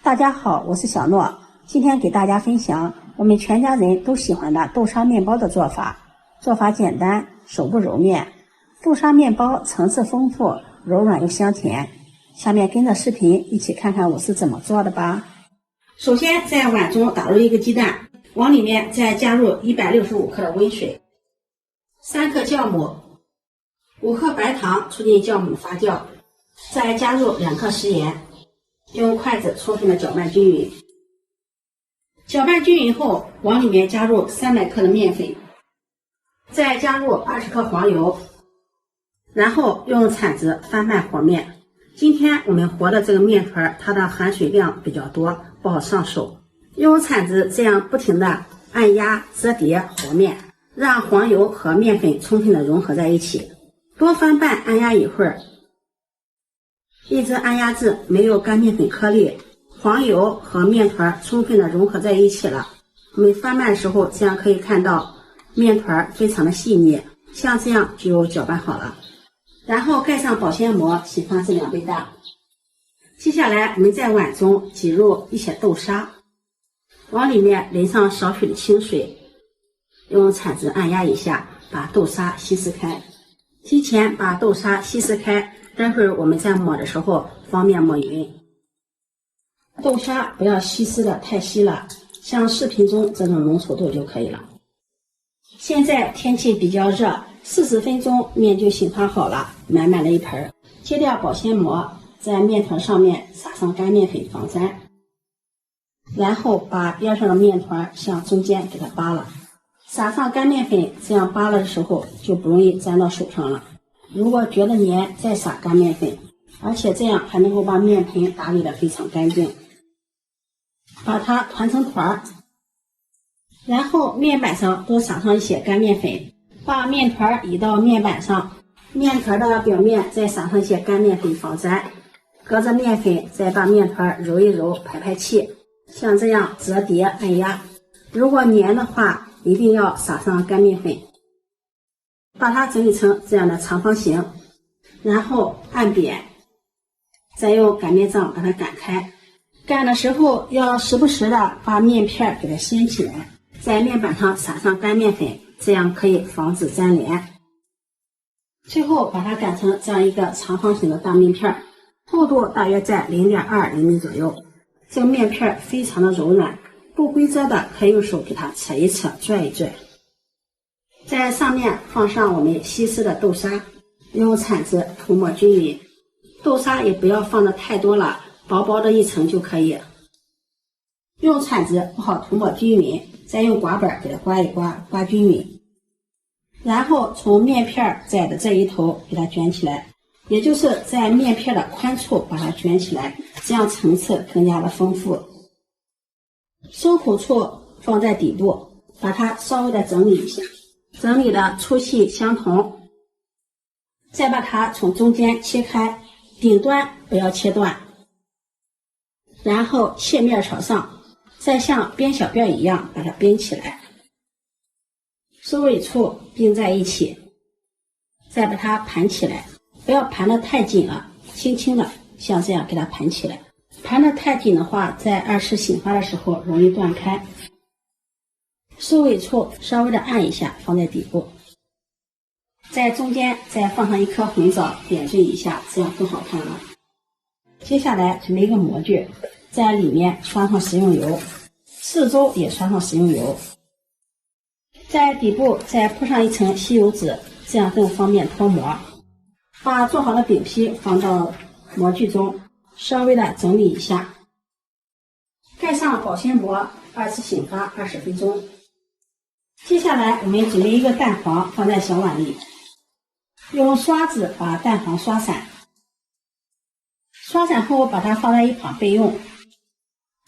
大家好，我是小諾，今天給大家分享我們全家人都喜歡的豆沙麵包的做法。做法簡單，手不揉麵。豆沙麵包層次豐富，柔軟又香甜。下面跟着視頻一起看看我是怎麼做的吧。首先在碗中打入一個雞蛋，往裡面再加入165克的溫水，3克酵母，5克白糖促進酵母發酵，再加入2克食鹽，用筷子充分的攪拌均勻。攪拌均勻後，往裡面加入300克的麵粉，再加入20克黃油，然後用铲子翻拌和面。今天我們和的這個面团，它的含水量比较多，不好上手。用铲子這樣不停的按壓、折疊和面，讓黃油和面粉充分的融合在一起。多翻拌按壓一會兒，一直按压至沒有乾面粉顆粒，黃油和面团充分的融合在一起了。我們翻拌的時候，這樣可以看到面团非常的細膩，像這樣就攪拌好了。然後蓋上保鮮膜，醒放至2倍大。接下來我們在碗中擠入一些豆沙，往裡面淋上少许的清水，用铲子按壓一下，把豆沙稀釋開。提前把豆沙稀釋開，待會兒我們在抹的時候方便抹勻。豆沙不要稀釋的太稀了，像視頻中這種濃稠度就可以了。現在天氣比較熱，40分鐘面就醒發好了，滿滿的一盆。揭掉保鮮膜，在面团上面撒上乾面粉防粘，然後把邊上的面团向中間給它扒了。撒上乾面粉，這樣扒拉的時候就不容易粘到手上了。如果覺得黏，再撒乾面粉，而且這樣還能夠把面盆打理得非常乾淨。把它团成团，然後面板上多撒上一些乾面粉，把面团移到面板上，面团的表面再撒上一些干面粉防粘，隔着面粉再把面团揉一揉，排排气，像这樣折疊按壓。如果黏的話，一定要撒上干面粉，把它整理成這樣的長方形，然後按扁，再用擀面杖把它擀開。擀的時候要時不時的把面片給它掀起來，在面板上撒上乾面粉，這樣可以防止粘連。最後把它擀成這樣一個長方形的大面片，厚度大約在0.2厘米左右。這個面片非常的柔軟，不規則的可以用手給它扯一扯、拽一拽。在上面放上我們稀釋的豆沙，用铲子涂抹均勻。豆沙也不要放的太多了，薄薄的一層就可以。用铲子不好涂抹均勻，再用刮板給它刮一刮，刮均勻。然後從面片窄的這一頭給它捲起來，也就是在面片的寬處把它捲起來，這樣層次更加的豐富。收口處放在底部，把它稍微的整理一下，整理的粗細相同。再把它從中間切開，頂端不要切斷，然後切面朝上，再像編小辫一樣把它編起來，收尾處併在一起，再把它盤起來，不要盤得太緊了，輕輕的像這樣給它盤起來。盤得太緊的話，在2次醒發的時候容易斷開。收尾處稍微的按一下，放在底部，在中間再放上1顆紅棗，點綴一下，這樣更好看了。接下來準備一個模具，在裡面刷上食用油，四周也刷上食用油，在底部再鋪上一層吸油紙，這樣更方便脫模。把做好的餅皮放到模具中，稍微的整理一下，蓋上保鮮膜，2次醒發20分鐘。接下來我們準備一個蛋黃放在小碗裡，用刷子把蛋黃刷散，刷散後把它放在一旁備用。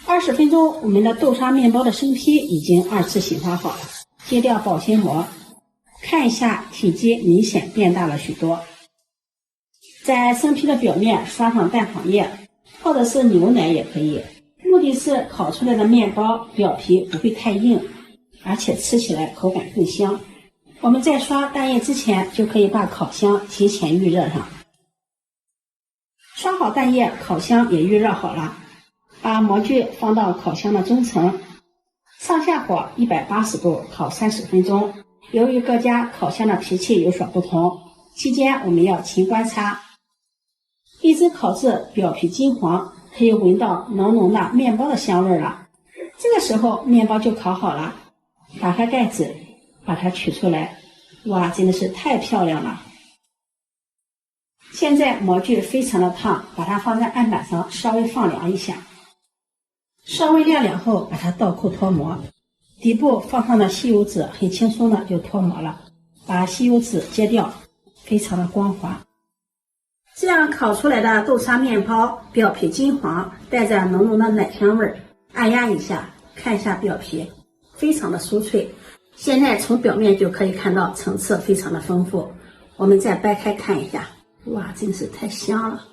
20分鐘，我們的豆沙面包的生坯已經2次醒發好了。揭掉保鮮膜，看一下體積明顯變大了許多。在生坯的表面刷上蛋黄液，或者是牛奶也可以，目的是烤出來的面包表皮不会太硬，而且吃起来口感更香。我们在刷蛋液之前就可以把烤箱提前预热上。刷好蛋液，烤箱也预热好了。把模具放到烤箱的中层，上下火180度烤30分鐘。由于各家烤箱的脾气有所不同，期间我们要勤观察。一直烤至表皮金黄，可以聞到濃濃的麵包的香味了。這個時候麵包就烤好了，打開蓋子，把它取出來。哇，真的是太漂亮了！現在模具非常的燙，把它放在案板上稍微放涼一下，稍微晾涼後把它倒扣脫模。底部放上的吸油紙很輕鬆的就脫模了，把吸油紙揭掉，非常的光滑。這樣烤出來的豆沙麵包表皮金黃，帶着濃濃的奶香味，按壓一下，看一下表皮，非常的酥脆。現在從表面就可以看到層次非常的豐富。我們再掰開看一下，哇，真是太香了！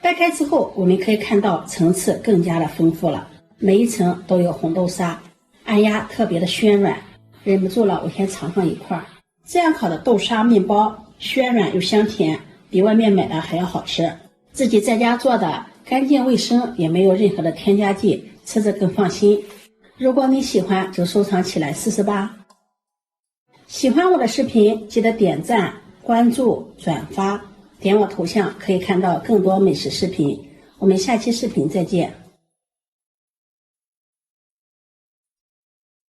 掰開之後，我們可以看到層次更加的豐富了，每一層都有紅豆沙。按壓特別的暄軟，忍不住了，我先嘗上一塊。這樣烤的豆沙麵包暄軟又香甜，比外面買的還要好吃。自己在家做的，乾淨衛生，也沒有任何的添加劑，吃着更放心。如果你喜歡，就收藏起來試試吧。喜歡我的視頻，記得點讚、關注、轉發，點我頭像可以看到更多美食視頻。我們下期視頻再見。